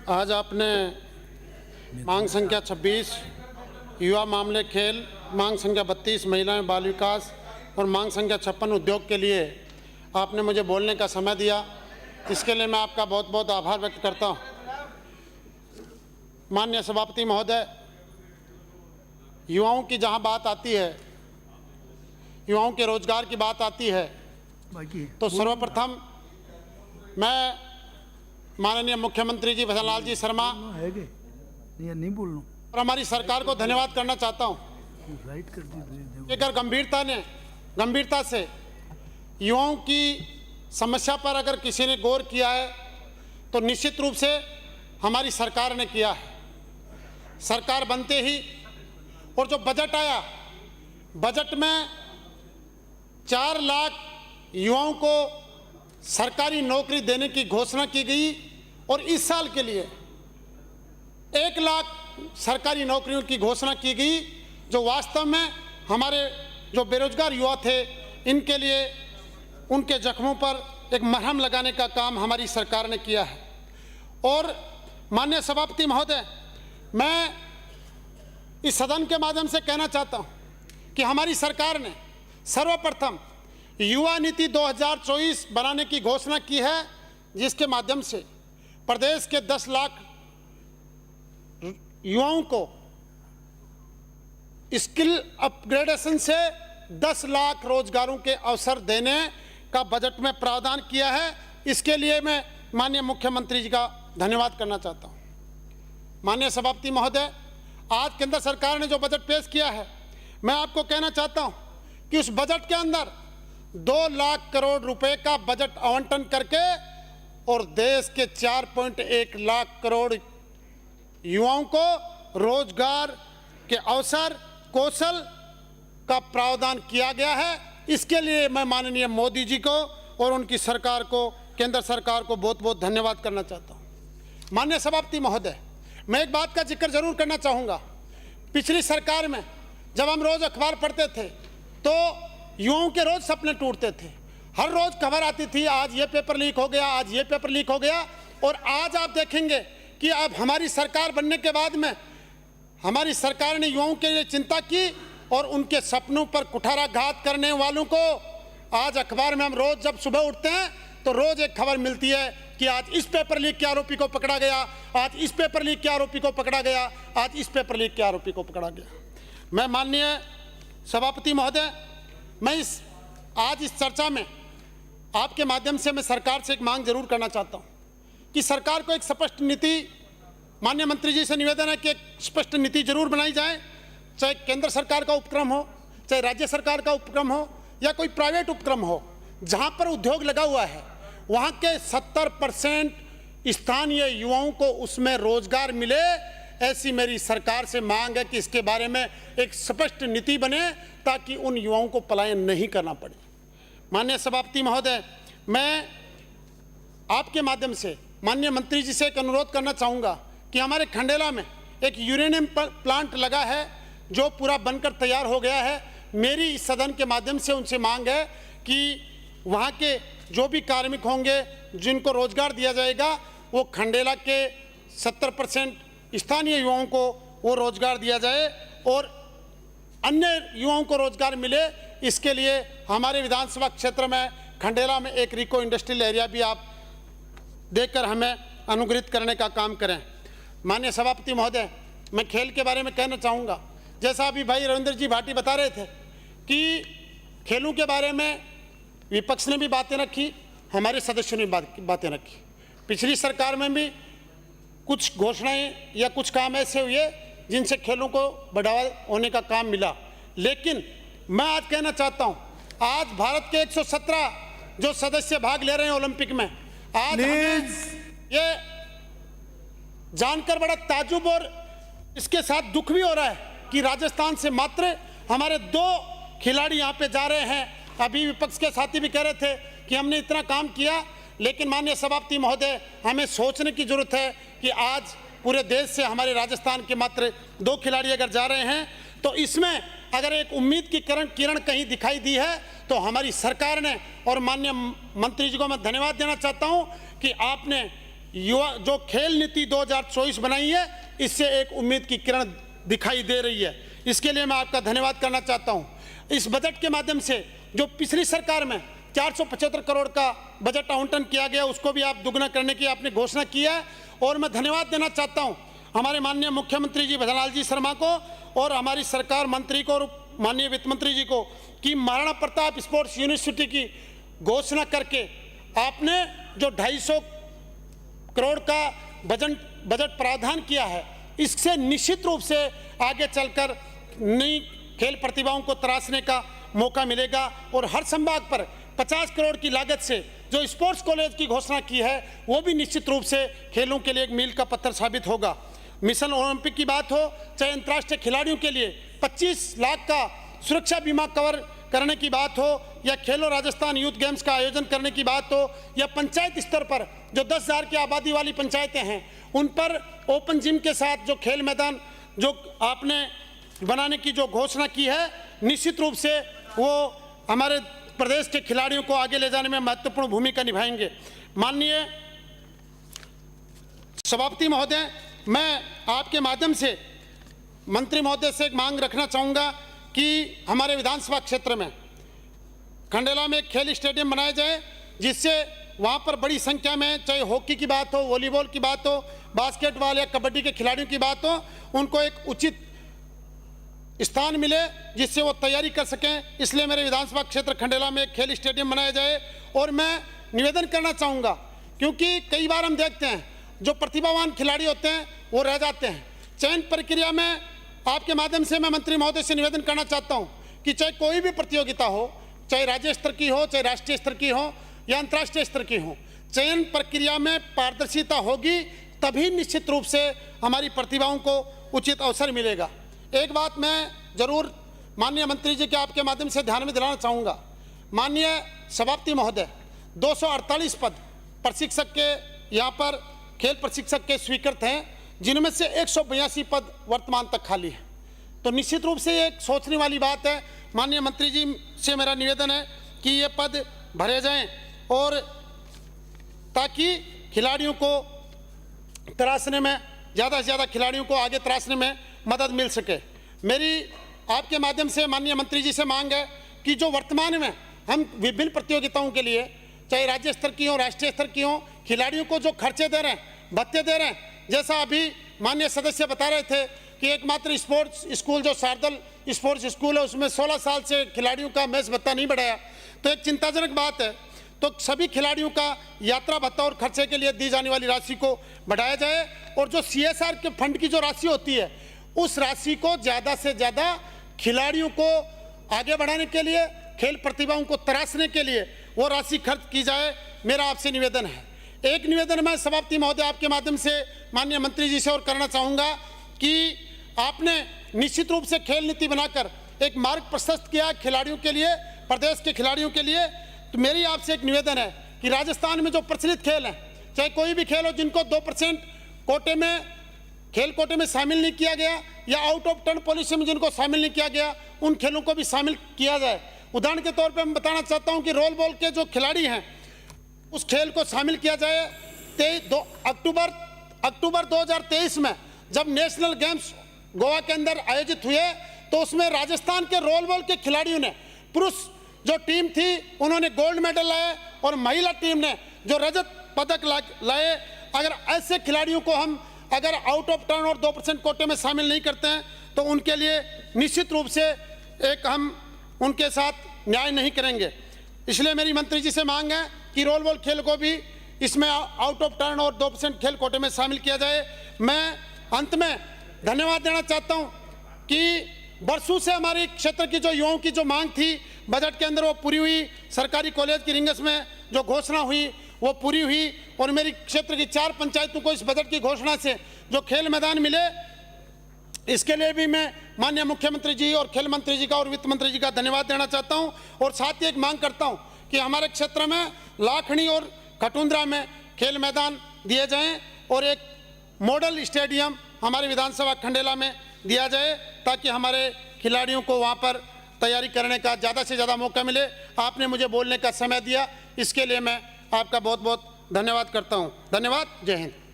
आज आपने मांग संख्या 26 युवा मामले खेल, मांग संख्या 32 महिला एवं बाल विकास और मांग संख्या 56 उद्योग के लिए आपने मुझे बोलने का समय दिया। इसके लिए मैं आपका बहुत बहुत आभार व्यक्त करता हूँ। माननीय सभापति महोदय, युवाओं की जहाँ बात आती है, युवाओं के रोजगार की बात आती है, तो सर्वप्रथम मैं माननीय मुख्यमंत्री जी भजन लाल जी शर्मा और हमारी सरकार को धन्यवाद करना चाहता हूँ। अगर गंभीरता से युवाओं की समस्या पर अगर किसी ने गौर किया है तो निश्चित रूप से हमारी सरकार ने किया है। सरकार बनते ही और जो बजट आया, बजट में 4 लाख युवाओं को सरकारी नौकरी देने की घोषणा की गई और इस साल के लिए 1 लाख सरकारी नौकरियों की घोषणा की गई, जो वास्तव में हमारे जो बेरोजगार युवा थे इनके लिए उनके जख्मों पर एक मरहम लगाने का काम हमारी सरकार ने किया है। और माननीय सभापति महोदय, मैं इस सदन के माध्यम से कहना चाहता हूं कि हमारी सरकार ने सर्वप्रथम युवा नीति 2024 बनाने की घोषणा की है, जिसके माध्यम से प्रदेश के 10 लाख युवाओं को स्किल अपग्रेडेशन से 10 लाख रोजगारों के अवसर देने का बजट में प्रावधान किया है। इसके लिए मैं माननीय मुख्यमंत्री जी का धन्यवाद करना चाहता हूं। माननीय सभापति महोदय, आज केंद्र सरकार ने जो बजट पेश किया है, मैं आपको कहना चाहता हूं कि उस बजट के अंदर 2 लाख करोड़ रुपए का बजट आवंटन करके और देश के 4.1 लाख करोड़ युवाओं को रोजगार के अवसर, कौशल का प्रावधान किया गया है। इसके लिए मैं माननीय मोदी जी को और उनकी सरकार को, केंद्र सरकार को बहुत बहुत धन्यवाद करना चाहता हूं। माननीय सभापति महोदय, मैं एक बात का जिक्र जरूर करना चाहूँगा। पिछली सरकार में जब हम रोज अखबार पढ़ते थे तो युवाओं के रोज सपने टूटते थे। हर रोज खबर आती थी, आज ये पेपर लीक हो गया, आज ये पेपर लीक हो गया। और आज आप देखेंगे कि अब हमारी सरकार बनने के बाद में हमारी सरकार ने युवाओं के लिए चिंता की और उनके सपनों पर कुठाराघात करने वालों को आज अखबार में हम रोज जब सुबह उठते हैं तो रोज एक खबर मिलती है कि आज इस पेपर लीक के आरोपी को पकड़ा गया, आज इस पेपर लीक के आरोपी को पकड़ा गया, आज इस पेपर लीक के आरोपी को पकड़ा गया। मैं माननीय सभापति महोदय, मैं आज इस चर्चा में आपके माध्यम से मैं सरकार से एक मांग जरूर करना चाहता हूं कि सरकार को एक स्पष्ट नीति, माननीय मंत्री जी से निवेदन है कि एक स्पष्ट नीति जरूर बनाई जाए, चाहे केंद्र सरकार का उपक्रम हो, चाहे राज्य सरकार का उपक्रम हो या कोई प्राइवेट उपक्रम हो। जहां पर उद्योग लगा हुआ है वहां के 70% स्थानीय युवाओं को उसमें रोजगार मिले, ऐसी मेरी सरकार से मांग है कि इसके बारे में एक स्पष्ट नीति बने ताकि उन युवाओं को पलायन नहीं करना पड़े। माननीय सभापति महोदय, मैं आपके माध्यम से माननीय मंत्री जी से एक अनुरोध करना चाहूँगा कि हमारे खंडेला में एक यूरेनियम प्लांट लगा है जो पूरा बनकर तैयार हो गया है। मेरी इस सदन के माध्यम से उनसे मांग है कि वहाँ के जो भी कार्मिक होंगे जिनको रोजगार दिया जाएगा, वो खंडेला के 70% स्थानीय युवाओं को वो रोजगार दिया जाए और अन्य युवाओं को रोजगार मिले। इसके लिए हमारे विधानसभा क्षेत्र में खंडेला में एक रिको इंडस्ट्रियल एरिया भी आप देकर हमें अनुग्रहित करने का काम करें। माननीय सभापति महोदय, मैं खेल के बारे में कहना चाहूँगा। जैसा अभी भाई रविंद्र जी भाटी बता रहे थे कि खेलों के बारे में विपक्ष ने भी बातें रखी, हमारे सदस्यों ने बातें रखी। पिछली सरकार में भी कुछ घोषणाएं या कुछ काम ऐसे हुए जिनसे खेलों को बढ़ावा होने का काम मिला। लेकिन मैं आज कहना चाहता हूं, आज भारत के 117 जो सदस्य भाग ले रहे हैं ओलंपिक में, आज ये जानकर बड़ा ताज्जुब और इसके साथ दुख भी हो रहा है कि राजस्थान से मात्र हमारे 2 खिलाड़ी यहाँ पे जा रहे हैं। अभी विपक्ष के साथी भी कह रहे थे कि हमने इतना काम किया, लेकिन माननीय सभापति महोदय, हमें सोचने की जरूरत है कि आज पूरे देश से हमारे राजस्थान के मात्र 2 खिलाड़ी अगर जा रहे हैं तो इसमें अगर एक उम्मीद की किरण कहीं दिखाई दी है तो हमारी सरकार ने, और माननीय मंत्री जी को मैं धन्यवाद देना चाहता हूं कि आपने युवा जो खेल नीति 2024 बनाई है, इससे एक उम्मीद की किरण दिखाई दे रही है। इसके लिए मैं आपका धन्यवाद करना चाहता हूं। इस बजट के माध्यम से जो पिछली सरकार में 475 करोड़ का बजट आवंटन किया गया, उसको भी आप दुगना करने की आपने घोषणा की है। और मैं धन्यवाद देना चाहता हूं हमारे माननीय मुख्यमंत्री जी भजनलाल जी शर्मा को और हमारी सरकार मंत्री को और माननीय वित्त मंत्री जी को कि महाराणा प्रताप स्पोर्ट्स यूनिवर्सिटी की घोषणा करके आपने जो 250 करोड़ का बजट प्रावधान किया है, इससे निश्चित रूप से आगे चलकर नई खेल प्रतिभाओं को तराशने का मौका मिलेगा। और हर संभाग पर 50 करोड़ की लागत से जो स्पोर्ट्स कॉलेज की घोषणा की है, वो भी निश्चित रूप से खेलों के लिए एक मील का पत्थर साबित होगा। मिशन ओलंपिक की बात हो, चाहे अंतर्राष्ट्रीय खिलाड़ियों के लिए 25 लाख का सुरक्षा बीमा कवर करने की बात हो, या खेलो राजस्थान यूथ गेम्स का आयोजन करने की बात हो, या पंचायत स्तर पर जो 10,000 की आबादी वाली पंचायतें हैं, उन पर ओपन जिम के साथ जो खेल मैदान जो आपने बनाने की जो घोषणा की है, निश्चित रूप से वो हमारे प्रदेश के खिलाड़ियों को आगे ले जाने में महत्वपूर्ण भूमिका निभाएंगे। माननीय सभापति महोदय, मैं आपके माध्यम से मंत्री महोदय से एक मांग रखना चाहूँगा कि हमारे विधानसभा क्षेत्र में खंडेला में एक खेल स्टेडियम बनाया जाए, जिससे वहाँ पर बड़ी संख्या में, चाहे हॉकी की बात हो, वॉलीबॉल की बात हो, बास्केटबॉल या कबड्डी के खिलाड़ियों की बात हो, उनको एक उचित स्थान मिले जिससे वो तैयारी कर सकें। इसलिए मेरे विधानसभा क्षेत्र खंडेला में एक खेल स्टेडियम बनाया जाए। और मैं निवेदन करना चाहूँगा, क्योंकि कई बार हम देखते हैं जो प्रतिभावान खिलाड़ी होते हैं वो रह जाते हैं चयन प्रक्रिया में। आपके माध्यम से मैं मंत्री महोदय से निवेदन करना चाहता हूँ कि चाहे कोई भी प्रतियोगिता हो, चाहे राज्य स्तर की हो, चाहे राष्ट्रीय स्तर की हो या अंतर्राष्ट्रीय स्तर की हो, चयन प्रक्रिया में पारदर्शिता होगी, तभी निश्चित रूप से हमारी प्रतिभाओं को उचित अवसर मिलेगा। एक बात मैं जरूर माननीय मंत्री जी के आपके माध्यम से ध्यान में दिलाना चाहूँगा। माननीय सभापति महोदय, 248 पद प्रशिक्षक के यहाँ पर खेल प्रशिक्षक के स्वीकृत हैं, जिनमें से 182 पद वर्तमान तक खाली है। तो निश्चित रूप से ये एक सोचने वाली बात है। माननीय मंत्री जी से मेरा निवेदन है कि ये पद भरे जाएं, और ताकि खिलाड़ियों को तराशने में, ज़्यादा से ज़्यादा खिलाड़ियों को आगे तराशने में मदद मिल सके। मेरी आपके माध्यम से माननीय मंत्री जी से मांग है कि जो वर्तमान में हम विभिन्न प्रतियोगिताओं के लिए, चाहे राज्य स्तर की हो, राष्ट्रीय स्तर की हो, खिलाड़ियों को जो खर्चे दे रहे हैं, भत्ते दे रहे हैं, जैसा अभी माननीय सदस्य बता रहे थे कि एकमात्र स्पोर्ट्स स्कूल जो शारदल स्पोर्ट्स स्कूल है, उसमें 16 साल से खिलाड़ियों का मेस भत्ता नहीं बढ़ाया, तो एक चिंताजनक बात है। तो सभी खिलाड़ियों का यात्रा भत्ता और खर्चे के लिए दी जाने वाली राशि को बढ़ाया जाए, और जो CSR के फंड की जो राशि होती है, उस राशि को ज़्यादा से ज़्यादा खिलाड़ियों को आगे बढ़ाने के लिए, खेल प्रतिभाओं को तराशने के लिए वो राशि खर्च की जाए, मेरा आपसे निवेदन है। एक निवेदन मैं सभापति महोदय आपके माध्यम से माननीय मंत्री जी से और करना चाहूँगा कि आपने निश्चित रूप से खेल नीति बनाकर एक मार्ग प्रशस्त किया खिलाड़ियों के लिए, प्रदेश के खिलाड़ियों के लिए। तो मेरी आपसे एक निवेदन है कि राजस्थान में जो प्रचलित खेल हैं, चाहे कोई भी खेल हो, जिनको 2% कोटे में, खेल कोटे में शामिल नहीं किया गया, या आउट ऑफ टर्न पॉलिसी में जिनको शामिल नहीं किया गया, उन खेलों को भी शामिल किया जाए। उदाहरण के तौर पे मैं बताना चाहता हूं कि रोल बॉल के जो खिलाड़ी हैं, उस खेल को शामिल किया जाए। अक्टूबर 2023 में जब नेशनल गेम्स गोवा के अंदर आयोजित हुए, तो उसमें राजस्थान के रोल बॉल के खिलाड़ियों ने, पुरुष जो टीम थी उन्होंने गोल्ड मेडल लाए, और महिला टीम ने जो रजत पदक लाए। अगर ऐसे खिलाड़ियों को हम अगर आउट ऑफ टर्न और 2% कोटे में शामिल नहीं करते हैं, तो उनके लिए निश्चित रूप से एक हम उनके साथ न्याय नहीं करेंगे। इसलिए मेरी मंत्री जी से मांग है कि रोल बॉल खेल को भी इसमें आउट ऑफ टर्न और 2% खेल कोटे में शामिल किया जाए। मैं अंत में धन्यवाद देना चाहता हूं कि वर्षों से हमारे क्षेत्र की जो युवाओं की जो मांग थी बजट के अंदर, वो पूरी हुई। सरकारी कॉलेज की रिंगस में जो घोषणा हुई वो पूरी हुई, और मेरी क्षेत्र की 4 पंचायतों को इस बजट की घोषणा से जो खेल मैदान मिले, इसके लिए भी मैं माननीय मुख्यमंत्री जी और खेल मंत्री जी का और वित्त मंत्री जी का धन्यवाद देना चाहता हूं। और साथ ही एक मांग करता हूं कि हमारे क्षेत्र में लाखनी और खटुंद्रा में खेल मैदान दिए जाएं, और एक मॉडल स्टेडियम हमारे विधानसभा खंडेला में दिया जाए, ताकि हमारे खिलाड़ियों को वहां पर तैयारी करने का ज़्यादा से ज़्यादा मौका मिले। आपने मुझे बोलने का समय दिया, इसके लिए मैं आपका बहुत बहुत धन्यवाद करता हूं। धन्यवाद। जय हिंद।